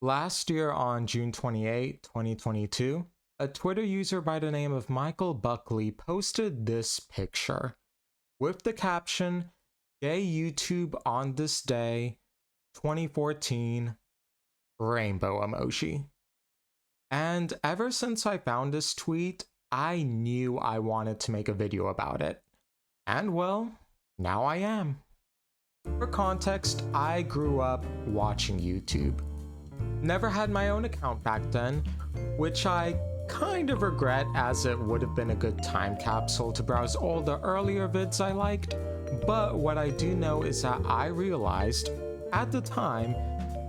Last year on June 28, 2022, a Twitter user by the name of Buckley posted this picture with the caption, "Gay YouTube on this day, 2014, rainbow emoji." And ever since I found this tweet, I knew I wanted to make a video about it. And well, now I am. For context, I grew up watching YouTube. Never had my own account back then, which I kind of regret, as it would have been a good time capsule to browse all the earlier vids I liked. But what I do know is that I realized at the time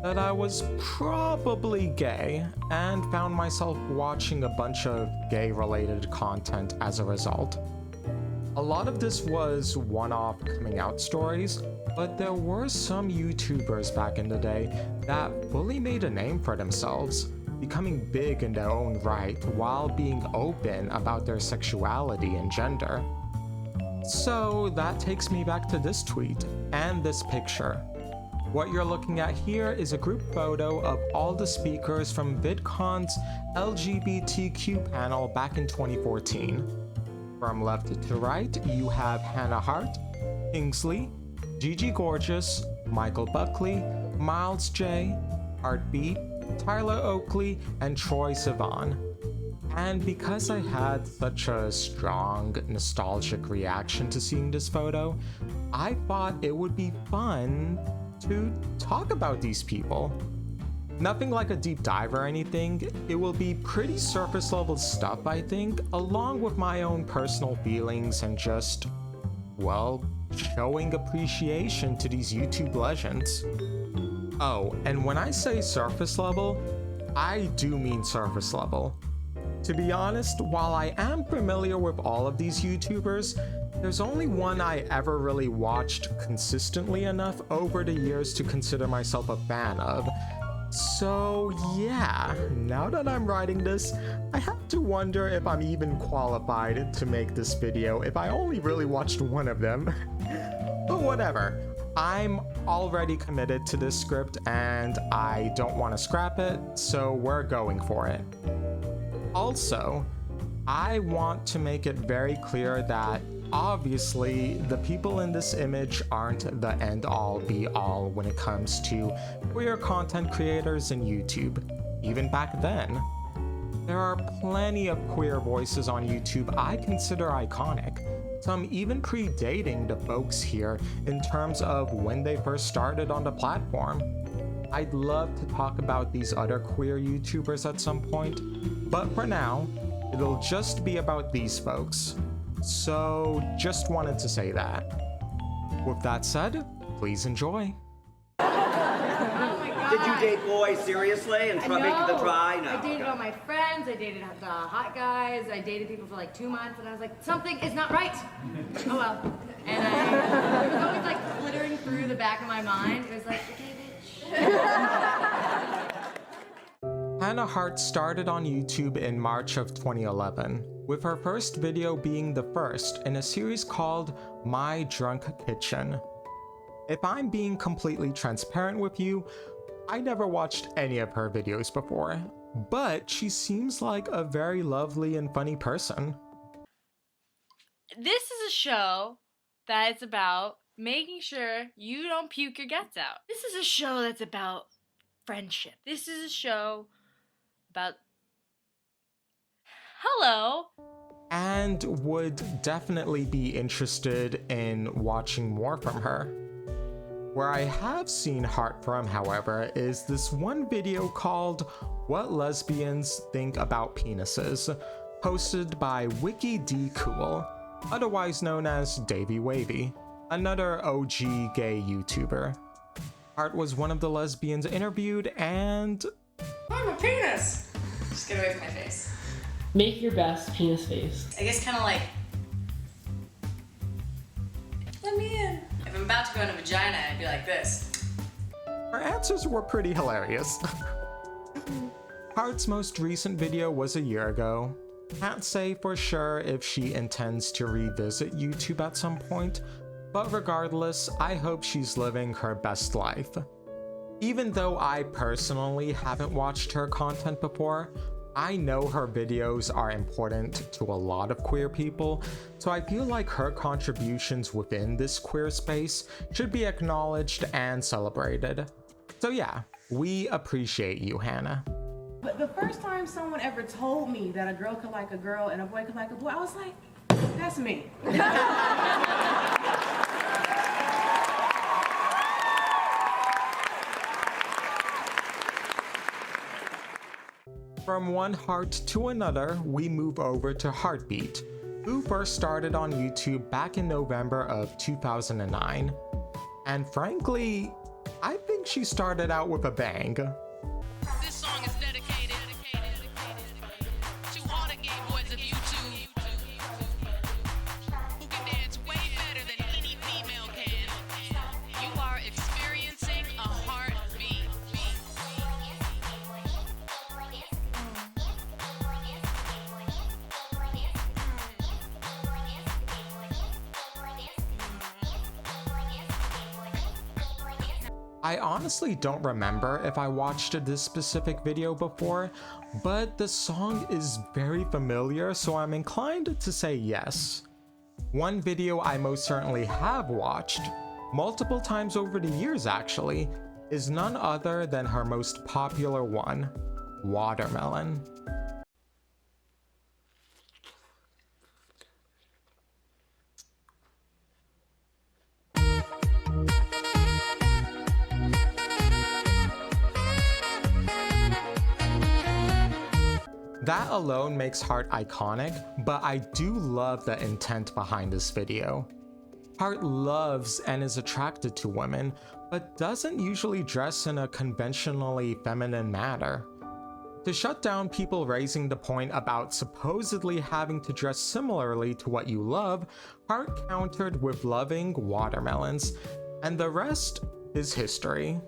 that I was probably gay and found myself watching a bunch of gay related content as a result. A lot of this was one-off coming out stories, but there were some YouTubers back in the day that fully made a name for themselves, becoming big in their own right while being open about their sexuality and gender. So that takes me back to this tweet and this picture. What you're looking at here is a group photo of all the speakers from Vidcon's LGBTQ panel back in 2014. From left to right, you have Hart, Kingsley, Gigi Gorgeous, Buckley, Miles J, Hartbeat, Tyler Oakley, and Troye Sivan. And because I had such a strong nostalgic reaction to seeing this photo, I thought it would be fun to talk about these people. Nothing like a deep dive or anything, it will be pretty surface level stuff I think, along with my own personal feelings and just, well, showing appreciation to these YouTube legends. Oh, and when I say surface level, I do mean surface level. To be honest, while I am familiar with all of these YouTubers, there's only one I ever really watched consistently enough over the years to consider myself a fan of. So yeah, now that I'm writing this, I have to wonder if I'm even qualified to make this video if I only really watched one of them. But whatever, I'm already committed to this script and I don't want to scrap it, so we're going for it. Also, I want to make it very clear that obviously the people in this image aren't the end-all be-all when it comes to queer content creators in YouTube. Even back then, there are plenty of queer voices on YouTube I consider iconic, some even predating the folks here in terms of when they first started on the platform. I'd love to talk about these other queer YouTubers at some point, but for now, it'll just be about these folks. So just wanted to say that. With that said, please enjoy. Did you date boys seriously and try making the try? No. I dated all my friends, I dated the hot guys, I dated people for like 2 months, and I was like, something is not right. Oh well. And it was always like flittering through the back of my mind. It was like, okay, bitch. Hart started on YouTube in March of 2011, with her first video being the first in a series called My Drunk Kitchen. If I'm being completely transparent with you, I never watched any of her videos before, but she seems like a very lovely and funny person. This is a show that is about making sure you don't puke your guts out. This is a show that's about friendship. This is a show about hello. And would definitely be interested in watching more from her. Where I have seen Hart from, however, is this one video called What Lesbians Think About Penises, hosted by Wiki D Cool, otherwise known as Davey Wavy, another OG gay YouTuber. Hart was one of the lesbians interviewed and... I'm a penis! Just get away from my face. Make your best penis face. I guess kind of like... Let me in. If I'm about to go in a vagina, I'd be like this. Her answers were pretty hilarious. Hart's most recent video was a year ago. Can't say for sure if she intends to revisit YouTube at some point, but regardless, I hope she's living her best life. Even though I personally haven't watched her content before, I know her videos are important to a lot of queer people, so I feel like her contributions within this queer space should be acknowledged and celebrated. So yeah, we appreciate you, Hannah. But the first time someone ever told me that a girl could like a girl and a boy could like a boy, I was like, that's me. From one Hart to another, we move over to Hartbeat, who first started on YouTube back in November of 2009. And frankly, I think she started out with a bang. This song is dedicated to all the gay boys of YouTube who can dance way better than any female can. You are experiencing a heartbeat. I honestly don't remember if I watched this specific video before, but the song is very familiar, so I'm inclined to say yes. One video I most certainly have watched, multiple times over the years actually, is none other than her most popular one, Watermelon. That alone makes Hart iconic, but I do love the intent behind this video. Hart loves and is attracted to women, but doesn't usually dress in a conventionally feminine manner. To shut down people raising the point about supposedly having to dress similarly to what you love, Hart countered with loving watermelons, and the rest is history.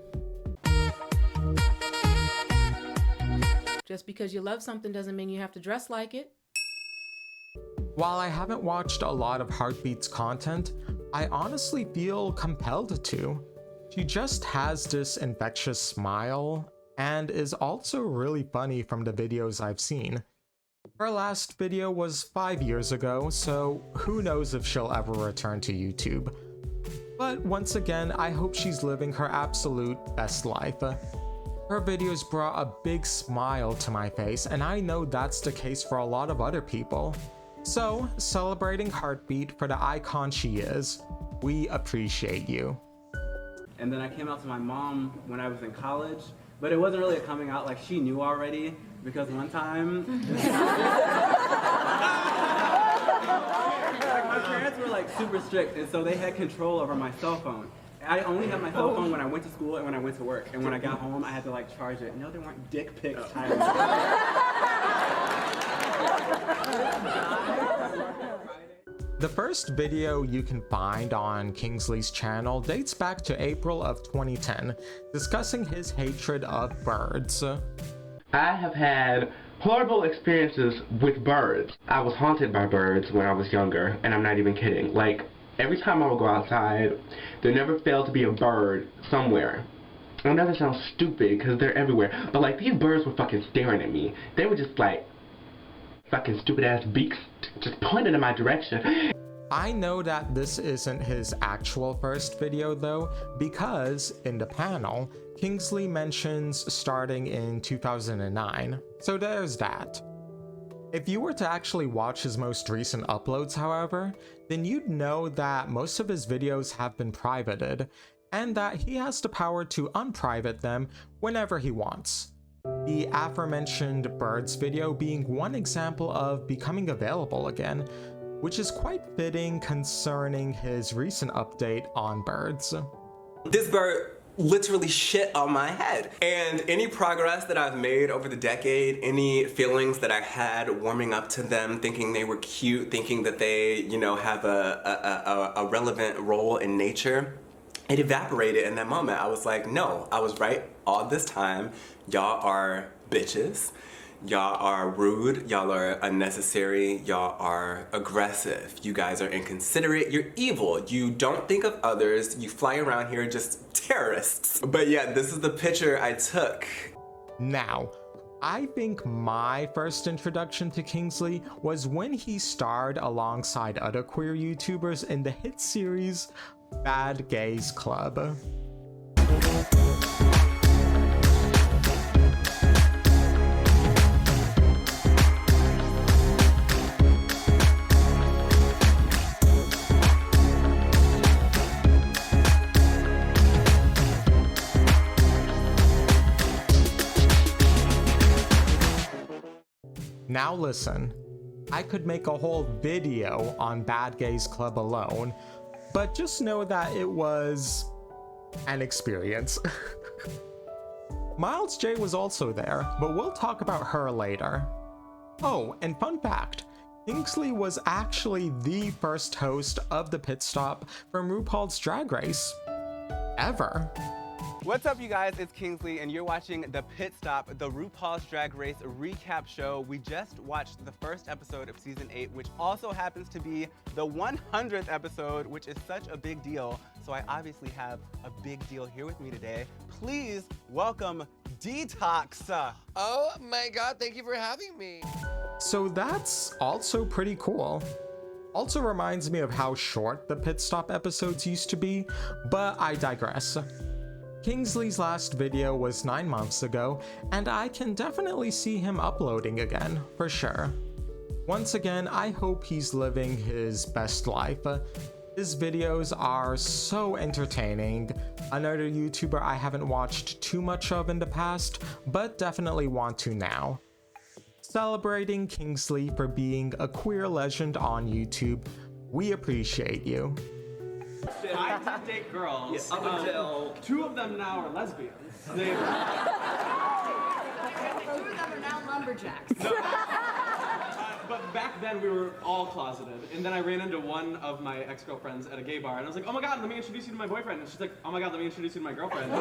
Just because you love something doesn't mean you have to dress like it. While I haven't watched a lot of Hartbeat's content, I honestly feel compelled to. She just has this infectious smile, and is also really funny from the videos I've seen. Her last video was 5 years ago, so who knows if she'll ever return to YouTube. But once again, I hope she's living her absolute best life. Her videos brought a big smile to my face, and I know that's the case for a lot of other people. So, celebrating Hartbeat for the icon she is, we appreciate you. And then I came out to my mom when I was in college, but it wasn't really a coming out, like she knew already, because one time, like my parents were like super strict, and so they had control over my cell phone. I only had my cell phone when I went to school and when I went to work, and when I got home, I had to like charge it. No, there weren't dick pics. The first video you can find on Kingsley's channel dates back to April of 2010, discussing his hatred of birds. I have had horrible experiences with birds. I was haunted by birds when I was younger, and I'm not even kidding. Like, every time I would go outside, there never failed to be a bird somewhere. I know that sounds stupid because they're everywhere, but like these birds were fucking staring at me. They were just like fucking stupid ass beaks just pointed in my direction. I know that this isn't his actual first video though, because in the panel, Kingsley mentions starting in 2009, so there's that. If you were to actually watch his most recent uploads, however, then you'd know that most of his videos have been privated, and that he has the power to unprivate them whenever he wants. The aforementioned birds video being one example of becoming available again, which is quite fitting concerning his recent update on birds. This bird literally shit on my head. And any progress that I've made over the decade, any feelings that I had warming up to them, thinking they were cute, thinking that they, you know, have a relevant role in nature, it evaporated in that moment. I was like, no, I was right all this time. Y'all are bitches. Y'all are rude, y'all are unnecessary, y'all are aggressive. You guys are inconsiderate, you're evil. You don't think of others, you fly around here just terrorists. But yeah, this is the picture I took. Now, I think my first introduction to Kingsley was when he starred alongside other queer YouTubers in the hit series Bad Gays Club. Now listen, I could make a whole video on Bad Gays Club alone, but just know that it was an experience. Miles J was also there, but we'll talk about her later. Oh, and fun fact, Kingsley was actually the first host of the pit stop from RuPaul's Drag Race ever. What's up, you guys? It's Kingsley, and you're watching The Pit Stop, the RuPaul's Drag Race recap show. We just watched the first episode of season 8, which also happens to be the 100th episode, which is such a big deal. So I obviously have a big deal here with me today. Please welcome Detox. Oh my God, thank you for having me. So that's also pretty cool. Also reminds me of how short the pit stop episodes used to be, but I digress. Kingsley's last video was 9 months ago, and I can definitely see him uploading again, for sure. Once again, I hope he's living his best life. His videos are so entertaining. Another YouTuber I haven't watched too much of in the past, but definitely want to now. Celebrating Kingsley for being a queer legend on YouTube, we appreciate you. I did date girls. Up until 2 of them now are lesbians. They... 2 of them are now lumberjacks. But back then we were all closeted, and then I ran into one of my ex-girlfriends at a gay bar, and I was like, oh my God, let me introduce you to my boyfriend. And she's like, oh my God, let me introduce you to my girlfriend.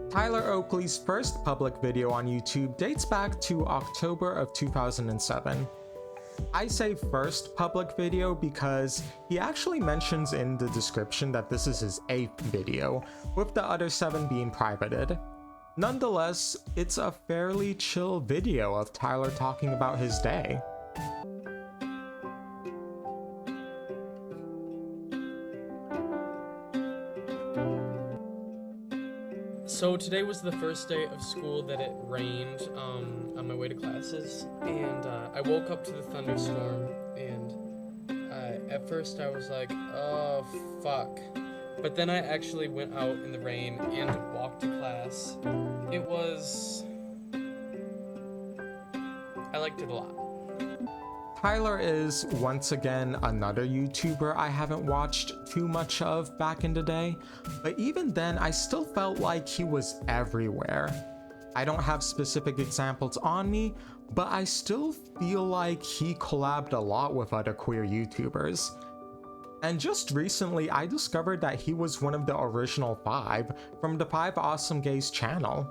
Tyler Oakley's first public video on YouTube dates back to October of 2007. I say first public video because he actually mentions in the description that this is his 8th video, with the other 7 being privated. Nonetheless, it's a fairly chill video of Tyler talking about his day. So today was the first day of school that it rained on my way to classes, and I woke up to the thunderstorm, and at first I was like, oh fuck, but then I actually went out in the rain and walked to class. I liked it a lot. Tyler is, once again, another YouTuber I haven't watched too much of back in the day, but even then I still felt like he was everywhere. I don't have specific examples on me, but I still feel like he collabed a lot with other queer YouTubers. And just recently I discovered that he was one of the original 5 from the 5 Awesome Gays channel.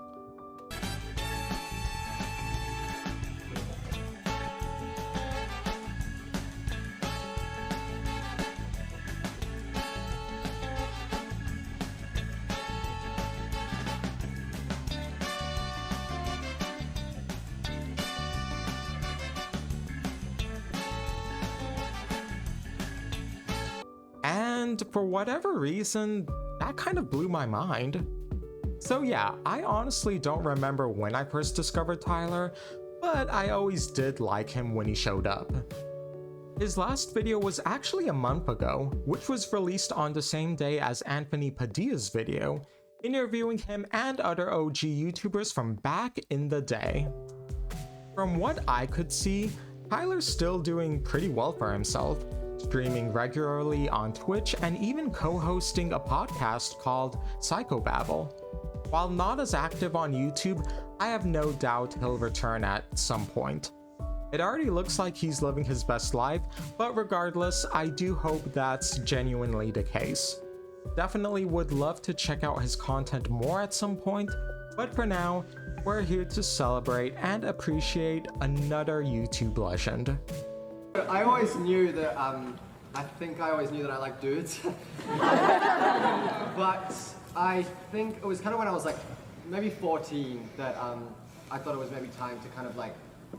And for whatever reason, that kind of blew my mind. So yeah, I honestly don't remember when I first discovered Tyler, but I always did like him when he showed up. His last video was actually a month ago, which was released on the same day as Anthony Padilla's video, interviewing him and other OG YouTubers from back in the day. From what I could see, Tyler's still doing pretty well for himself, streaming regularly on Twitch and even co-hosting a podcast called Psychobabble. While not as active on YouTube, I have no doubt he'll return at some point. It already looks like he's living his best life, but regardless, I do hope that's genuinely the case. Definitely would love to check out his content more at some point, But for now, we're here to celebrate and appreciate another YouTube legend. I always knew that, I think I always knew that I liked dudes. But I think it was kind of when I was like maybe 14 that I thought it was maybe time to kind of like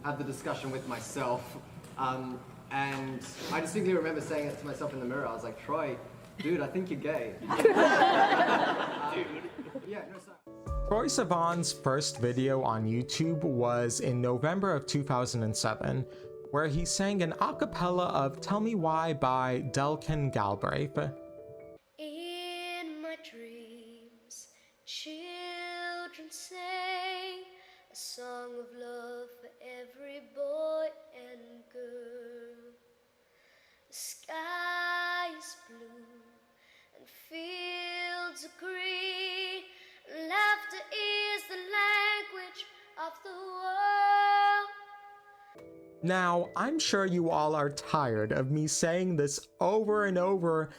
have the discussion with myself. And I distinctly remember saying it to myself in the mirror. I was like, Troy, dude, I think you're gay. Yeah, no, sorry. Troye Sivan's first video on YouTube was in November of 2007, where he sang an a cappella of Tell Me Why by Delkin Galbraith. In my dreams, children sang a song of love for every boy and girl. The sky is blue and fields are green. Laughter is the language of the world. Now, I'm sure you all are tired of me saying this over and over,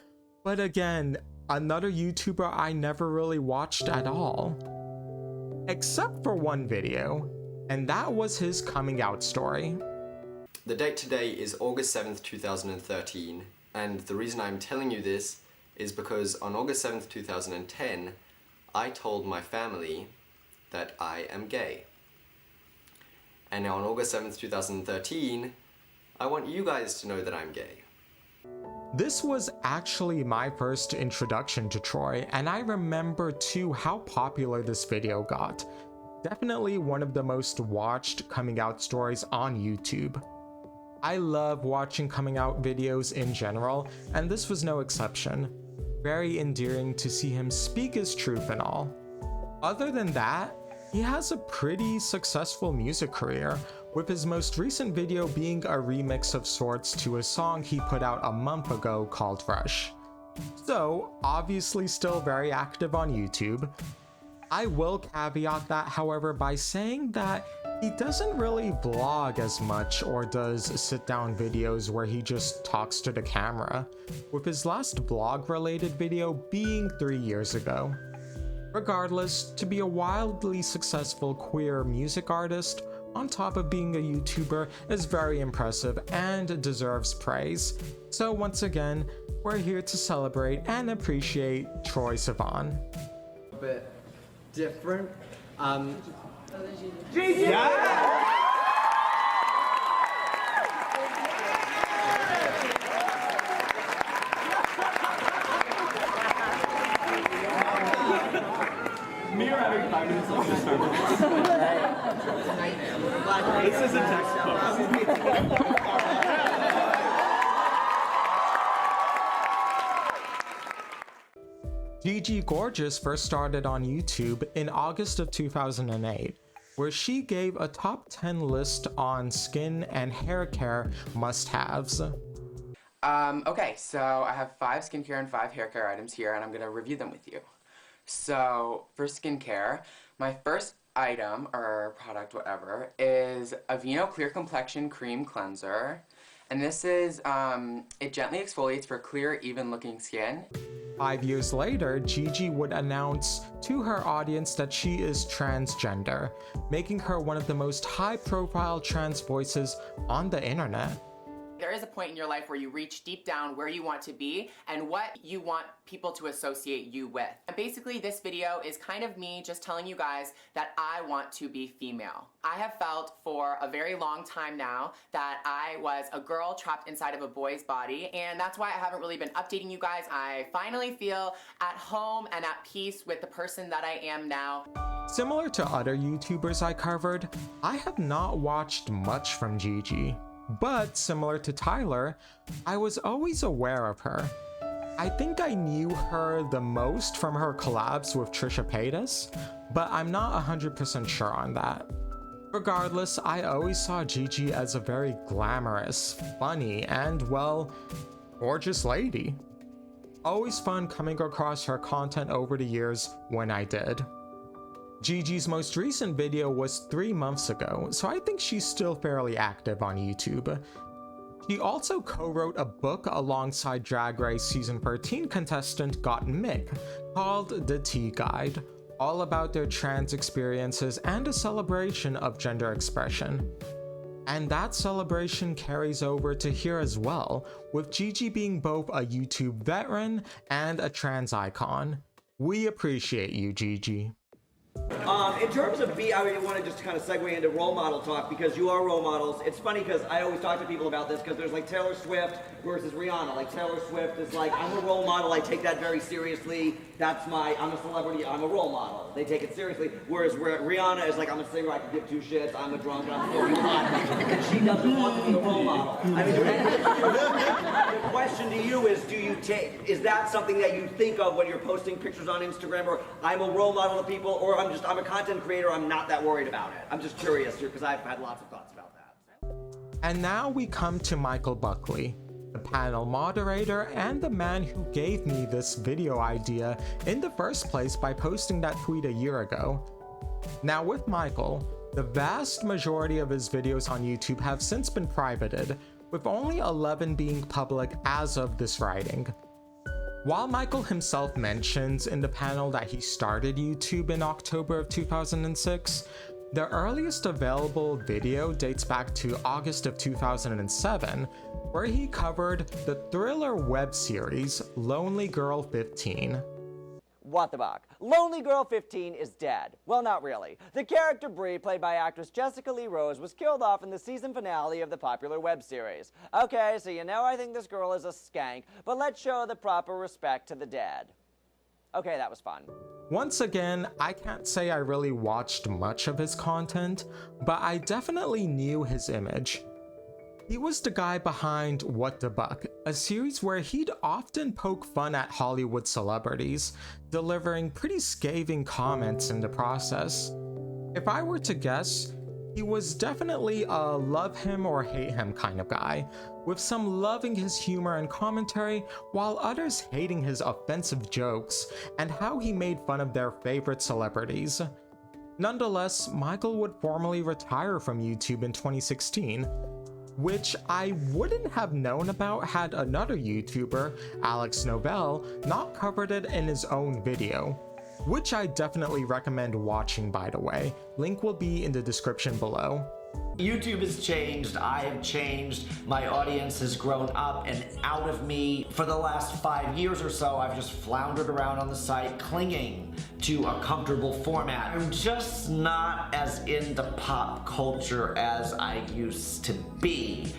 but again, another YouTuber I never really watched at all. Except for one video, and that was his coming out story. The date today is August 7th, 2013, and the reason I'm telling you this is because on August 7th, 2010, I told my family that I am gay. And now on August 7th, 2013, I want you guys to know that I'm gay. This was actually my first introduction to Troye, and I remember too how popular this video got. Definitely one of the most watched coming out stories on YouTube. I love watching coming out videos in general, and this was no exception. Very endearing to see him speak his truth and all. Other than that, he has a pretty successful music career, with his most recent video being a remix of sorts to a song he put out a month ago called Fresh. So, obviously still very active on YouTube. I will caveat that, however, by saying that he doesn't really vlog as much or does sit-down videos where he just talks to the camera, with his last vlog-related video being 3 years ago. Regardless, to be a wildly successful queer music artist, on top of being a YouTuber, is very impressive and deserves praise. So once again, we're here to celebrate and appreciate Troye Sivan. A bit different. Gigi! Yeah! Me or having 5 minutes left to start. This is a textbook. Gigi Gorgeous first started on YouTube in August of 2008, where she gave a top 10 list on skin and hair care must-haves. Okay, so I have 5 skincare and 5 hair care items here, and I'm gonna review them with you. So, for skincare, my first item, or product, whatever, is Aveeno Clear Complexion Cream Cleanser. And this is, it gently exfoliates for clear, even-looking skin. 5 years later, Gigi would announce to her audience that she is transgender, making her one of the most high-profile trans voices on the internet. There is a point in your life where you reach deep down where you want to be and what you want people to associate you with. And basically this video is kind of me just telling you guys that I want to be female. I have felt for a very long time now that I was a girl trapped inside of a boy's body, and that's why I haven't really been updating you guys. I finally feel at home and at peace with the person that I am now. Similar to other YouTubers I covered, I have not watched much from Gigi. But similar to Tyler, I was always aware of her. I think I knew her the most from her collabs with Trisha Paytas, but I'm not 100% sure on that. Regardless, I always saw Gigi as a very glamorous, funny, and, well, gorgeous lady. Always fun coming across her content over the years when I did. Gigi's most recent video was 3 months ago, so I think she's still fairly active on YouTube. She also co-wrote a book alongside Drag Race Season 13 contestant Got Mick called The Tea Guide, all about their trans experiences and a celebration of gender expression. And that celebration carries over to here as well, with Gigi being both a YouTube veteran and a trans icon. We appreciate you, Gigi. In terms of I want to just kind of segue into role model talk because you are role models. It's funny because I always talk to people about this because there's like Taylor Swift versus Rihanna. Like Taylor Swift is like, I'm a role model, I take that very seriously. I'm a celebrity, I'm a role model. They take it seriously. Whereas Rihanna is like, I'm a singer, I can give two shits, I'm a drunk, and I'm smoking pot. And she doesn't want to be a role model. I mean, the question to you is, is that something that you think of when you're posting pictures on Instagram, or I'm a role model to people, or I'm a content creator, I'm not that worried about it? I'm just curious here because I've had lots of thoughts about that. And now we come to Michael Buckley, the panel moderator and the man who gave me this video idea in the first place by posting that tweet a year ago. Now with Michael, the vast majority of his videos on YouTube have since been privated, with only 11 being public as of this writing. While Michael himself mentions in the panel that he started YouTube in October of 2006, the earliest available video dates back to August of 2007, where he covered the thriller web series Lonely Girl 15. What the fuck? Lonely Girl 15 is dead. Well, not really. The character Bree, played by actress Jessica Lee Rose, was killed off in the season finale of the popular web series. Okay, so you know I think this girl is a skank, but let's show the proper respect to the dead. Okay, that was fun. Once again, I can't say I really watched much of his content, but I definitely knew his image. He was the guy behind What the Buck, a series where he'd often poke fun at Hollywood celebrities, delivering pretty scathing comments in the process. If I were to guess, he was definitely a love him or hate him kind of guy, with some loving his humor and commentary while others hating his offensive jokes and how he made fun of their favorite celebrities. Nonetheless, Michael would formally retire from YouTube in 2016, which I wouldn't have known about had another YouTuber, Alex Novell, not covered it in his own video, which I definitely recommend watching, by the way. Link will be in the description below. YouTube has changed, I have changed, my audience has grown up and out of me. For the last 5 years or so, I've just floundered around on the site clinging to a comfortable format. I'm just not as into pop culture as I used to be.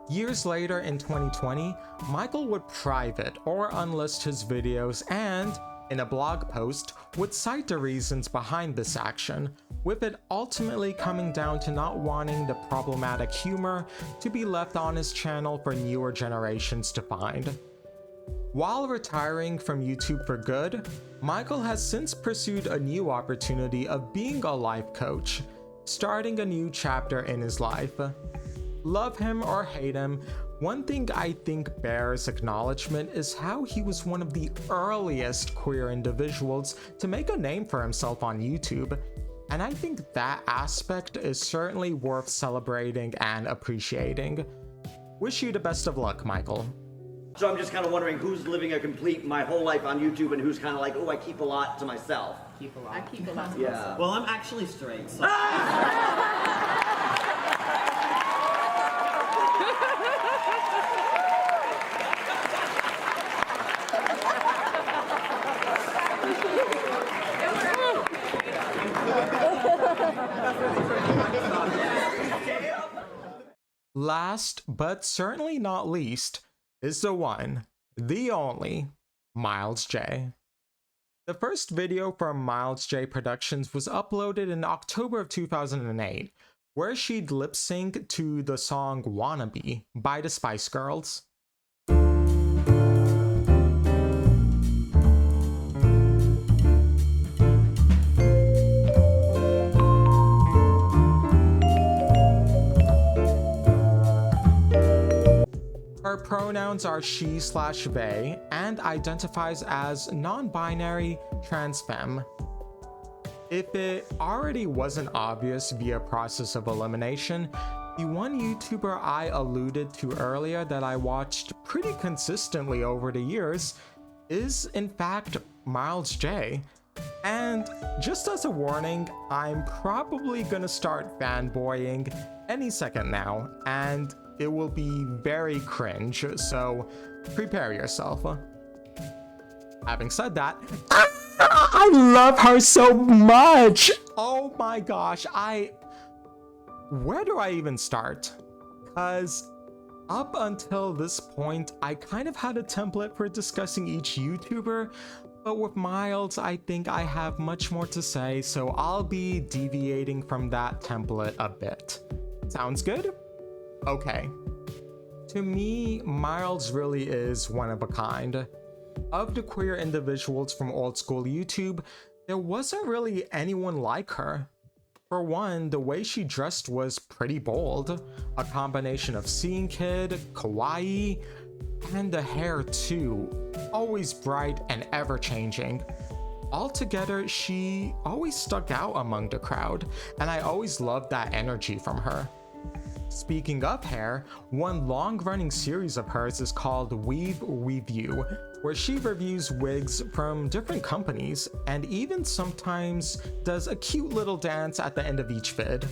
Years later in 2020, Michael would private or unlist his videos and, in a blog post, would cite the reasons behind this action, with it ultimately coming down to not wanting the problematic humor to be left on his channel for newer generations to find. While retiring from YouTube for good, Michael has since pursued a new opportunity of being a life coach, starting a new chapter in his life. Love him or hate him, one thing I think bears acknowledgement is how he was one of the earliest queer individuals to make a name for himself on YouTube, and I think that aspect is certainly worth celebrating and appreciating. Wish you the best of luck, Michael. So I'm just kind of wondering who's living my whole life on YouTube and who's kind of like, oh, I keep a lot to myself. Keep a lot. I keep a lot to Yeah. myself. Well, I'm actually straight, so... Last, but certainly not least, is the one, the only, Miles J. The first video from Miles J Productions was uploaded in October of 2008, where she'd lip-sync to the song Wannabe by the Spice Girls. Her pronouns are she/they and identifies as non-binary trans femme. If it already wasn't obvious via process of elimination, the one YouTuber I alluded to earlier that I watched pretty consistently over the years is in fact Miles J, And just as a warning, I'm probably gonna start fanboying any second now, and it will be very cringe, so prepare yourself. Having said that, I love her so much! Oh my gosh, where do I even start? Cause up until this point, I kind of had a template for discussing each YouTuber, but with Miles, I think I have much more to say, so I'll be deviating from that template a bit. Sounds good? Okay. To me, Miles really is one of a kind. Of the queer individuals from old school YouTube, there wasn't really anyone like her. For one, the way she dressed was pretty bold, a combination of scene kid, kawaii, and the hair too, always bright and ever-changing. Altogether, she always stuck out among the crowd, and I always loved that energy from her. Speaking of hair, one long-running series of hers is called Weave Review, where she reviews wigs from different companies, and even sometimes does a cute little dance at the end of each vid.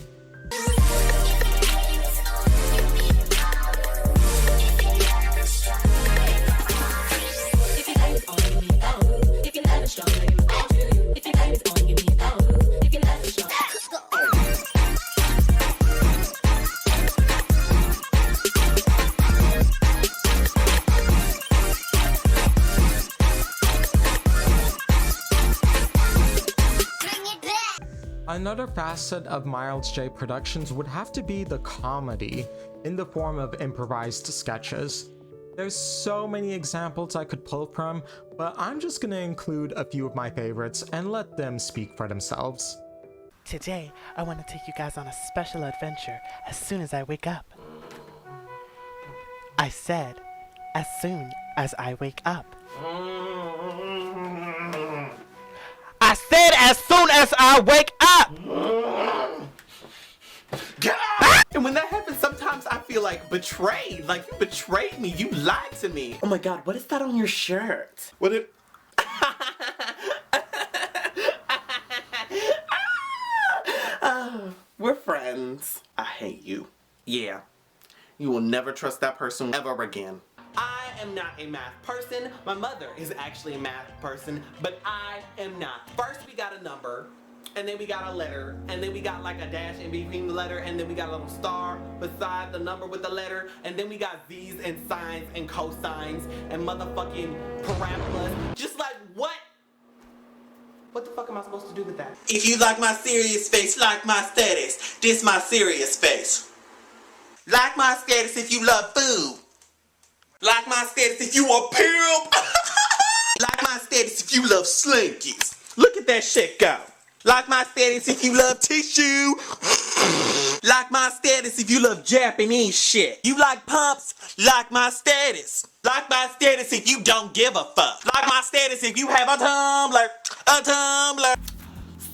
Another facet of Miles J Productions would have to be the comedy in the form of improvised sketches. There's so many examples I could pull from, but I'm just gonna include a few of my favorites and let them speak for themselves. Today, I want to take you guys on a special adventure as soon as I wake up. I said, as soon as I wake up. I said as soon as I wake up! And when that happens, sometimes I feel like betrayed. Like, you betrayed me. You lied to me. Oh my God, what is that on your shirt? What it... We're friends. I hate you. Yeah. You will never trust that person ever again. I am not a math person. My mother is actually a math person, but I am not. First we got a number, and then we got a letter, and then we got like a dash in between the letter, and then we got a little star beside the number with the letter, and then we got Z's and sines and cosines and motherfucking parabolas. Just like, what? What the fuck am I supposed to do with that? If you like my serious face, like my status. This my serious face. Like my status if you love food. Like my status if you a pimp. Like my status if you love slinkies. Look at that shit go. Like my status if you love tissue. Like my status if you love Japanese shit. You like pumps? Like my status. Like my status if you don't give a fuck. Like my status if you have a Tumblr. A Tumblr.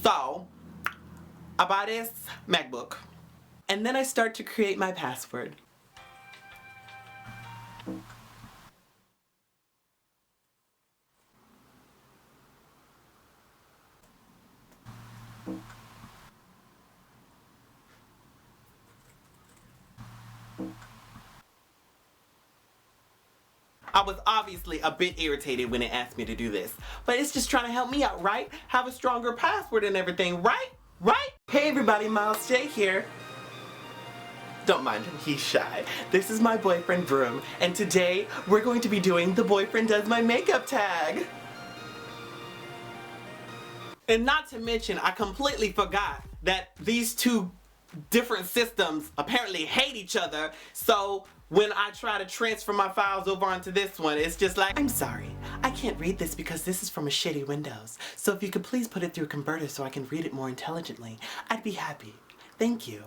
So, I buy this MacBook. And then I start to create my password. I was obviously a bit irritated when it asked me to do this, but it's just trying to help me out, right? Have a stronger password and everything, right? Right? Hey everybody, Miles J here. Don't mind him, he's shy. This is my boyfriend Broom, and today we're going to be doing the boyfriend does my makeup tag. And not to mention, I completely forgot that these two different systems apparently hate each other, so when I try to transfer my files over onto this one, it's just like, I'm sorry, I can't read this because this is from a shitty Windows. So if you could please put it through a converter so I can read it more intelligently, I'd be happy. Thank you.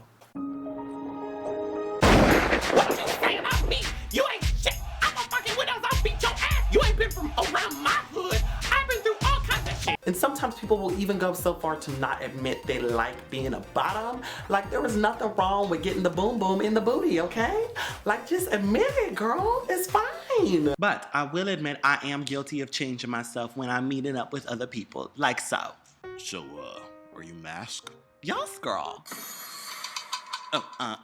What you say about me? You ain't shit. I'm a fucking Windows, I'll beat your ass. You ain't been from around my hood. I've been through all kinds of shit. And sometimes people will even go so far to not admit they like being a bottom. Like there was nothing wrong with getting the boom boom in the booty, okay? Like just admit it, girl. It's fine. fine. But I will admit I am guilty of changing myself when I'm meeting up with other people, like so. So, are you masked? Yas, girl. Oh,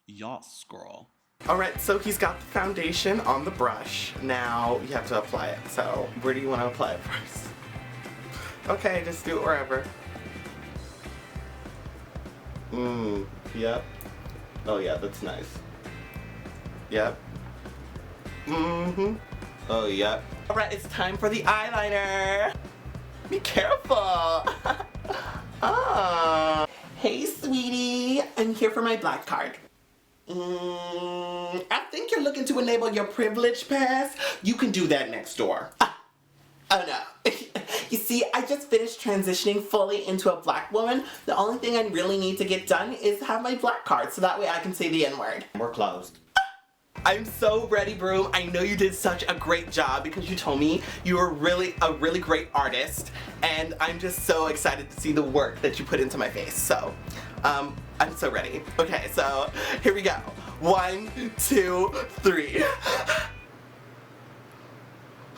yas, girl. All right, so he's got the foundation on the brush. Now you have to apply it. So where do you want to apply it first? Okay, just do it wherever. Yep. Oh yeah, that's nice. Yep. Oh, yep. All right, it's time for the eyeliner. Be careful. Hey, sweetie. I'm here for my black card. I think you're looking to enable your privilege pass. You can do that next door. Oh no. You see, I just finished transitioning fully into a black woman. The only thing I really need to get done is have my black card so that way I can say the N-word. We're closed. I'm so ready, Broom. I know you did such a great job because you told me you were a really great artist, and I'm just so excited to see the work that you put into my face. So, I'm so ready. Okay, so here we go. 1, 2, 3.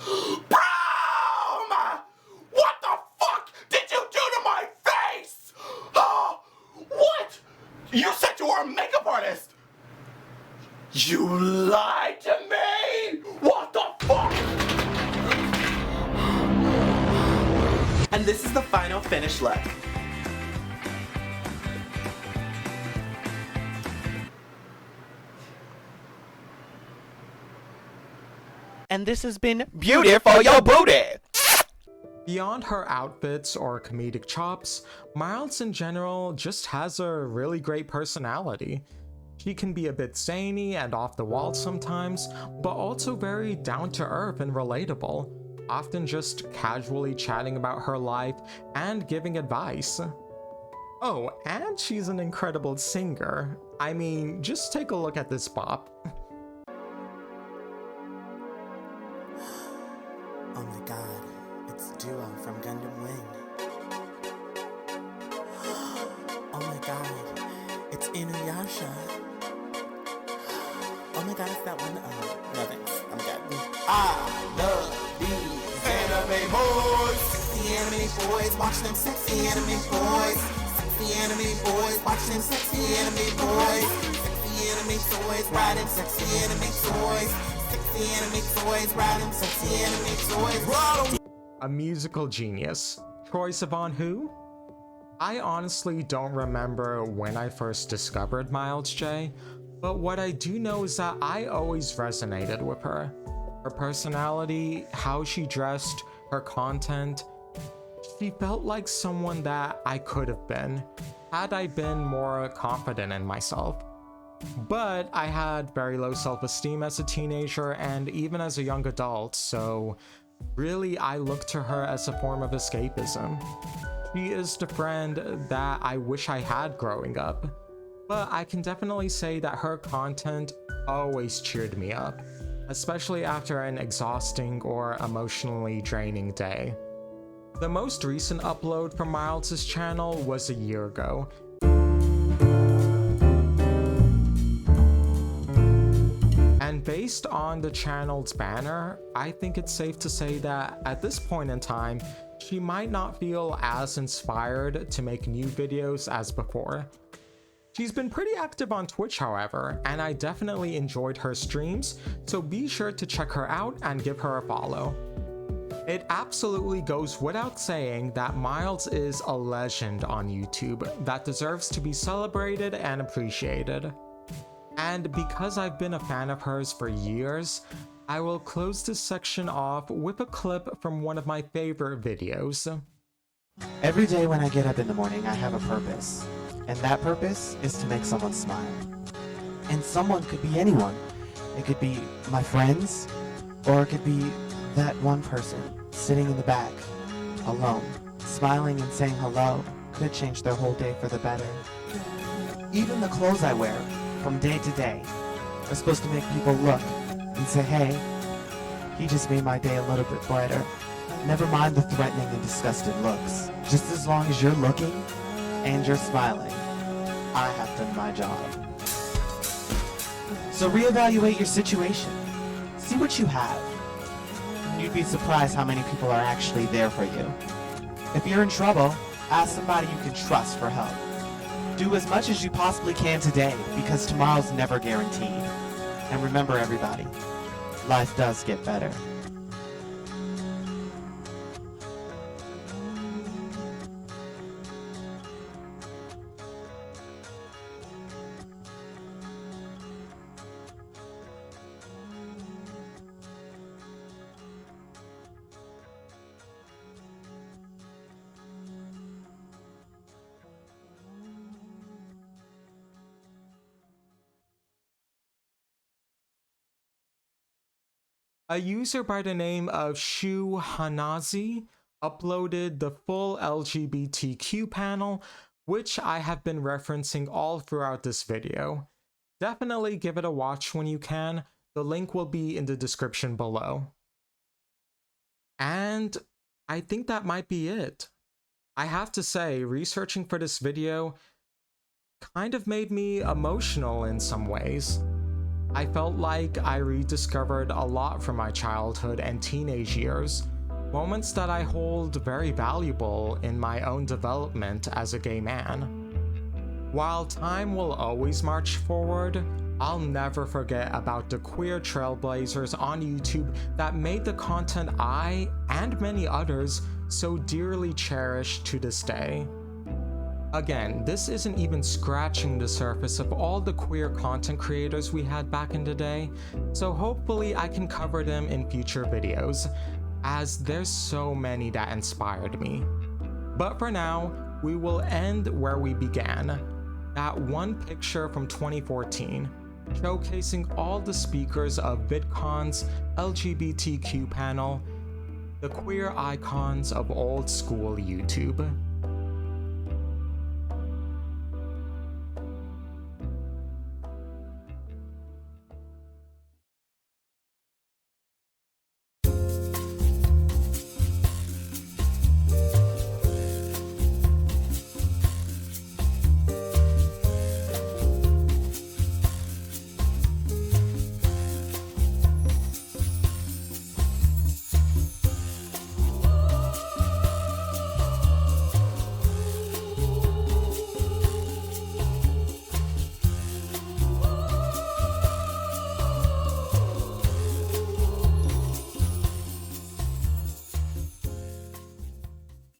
Broom! What the fuck did you do to my face? What? You said you were a makeup artist. You lied to me! What the fuck? And this is the final finished look. And this has been Beauty for your booty! Beyond her outfits or comedic chops, Miles in general just has a really great personality. She can be a bit zany and off the wall sometimes, but also very down to earth and relatable, often just casually chatting about her life and giving advice. Oh, and she's an incredible singer. I mean, just take a look at this bop. Oh my god, it's Duo from Gundam Wing. Oh my god, it's Inuyasha. Oh my god, it's that one. No thanks, I'm good. I love these anime boys. Sexy anime boys, watch them sexy anime boys. Sexy anime boys, watch them sexy anime boys. Sexy anime toys, riding sexy anime toys. Sexy anime toys, riding sexy anime toys. A musical genius. Troye Sivan who? I honestly don't remember when I first discovered Miles J, but what I do know is that I always resonated with her. Her personality, how she dressed, her content. She felt like someone that I could have been, had I been more confident in myself. But I had very low self-esteem as a teenager and even as a young adult, so really I looked to her as a form of escapism. She is the friend that I wish I had growing up, but I can definitely say that her content always cheered me up, especially after an exhausting or emotionally draining day. The most recent upload from Miles' channel was a year ago. And based on the channel's banner, I think it's safe to say that at this point in time, she might not feel as inspired to make new videos as before. She's been pretty active on Twitch, however, and I definitely enjoyed her streams, so be sure to check her out and give her a follow. It absolutely goes without saying that Miles is a legend on YouTube that deserves to be celebrated and appreciated. And because I've been a fan of hers for years, I will close this section off with a clip from one of my favorite videos. Every day when I get up in the morning, I have a purpose. And that purpose is to make someone smile. And someone could be anyone. It could be my friends, or it could be that one person sitting in the back, alone. Smiling and saying hello could change their whole day for the better. Even the clothes I wear, from day to day, are supposed to make people look and say, hey, he just made my day a little bit brighter. Never mind the threatening and disgusted looks. Just as long as you're looking and you're smiling, I have done my job. So reevaluate your situation. See what you have. You'd be surprised how many people are actually there for you. If you're in trouble, ask somebody you can trust for help. Do as much as you possibly can today, because tomorrow's never guaranteed. And remember, everybody, life does get better. A user by the name of Shuhannazy uploaded the full LGBTQ panel, which I have been referencing all throughout this video. Definitely give it a watch when you can. The link will be in the description below. And I think that might be it. I have to say, researching for this video kind of made me emotional in some ways. I felt like I rediscovered a lot from my childhood and teenage years, moments that I hold very valuable in my own development as a gay man. While time will always march forward, I'll never forget about the queer trailblazers on YouTube that made the content I, and many others, so dearly cherish to this day. Again, this isn't even scratching the surface of all the queer content creators we had back in the day, so hopefully I can cover them in future videos, as there's so many that inspired me. But for now, we will end where we began, that one picture from 2014, showcasing all the speakers of Vidcon's LGBTQ panel, the queer icons of old school YouTube.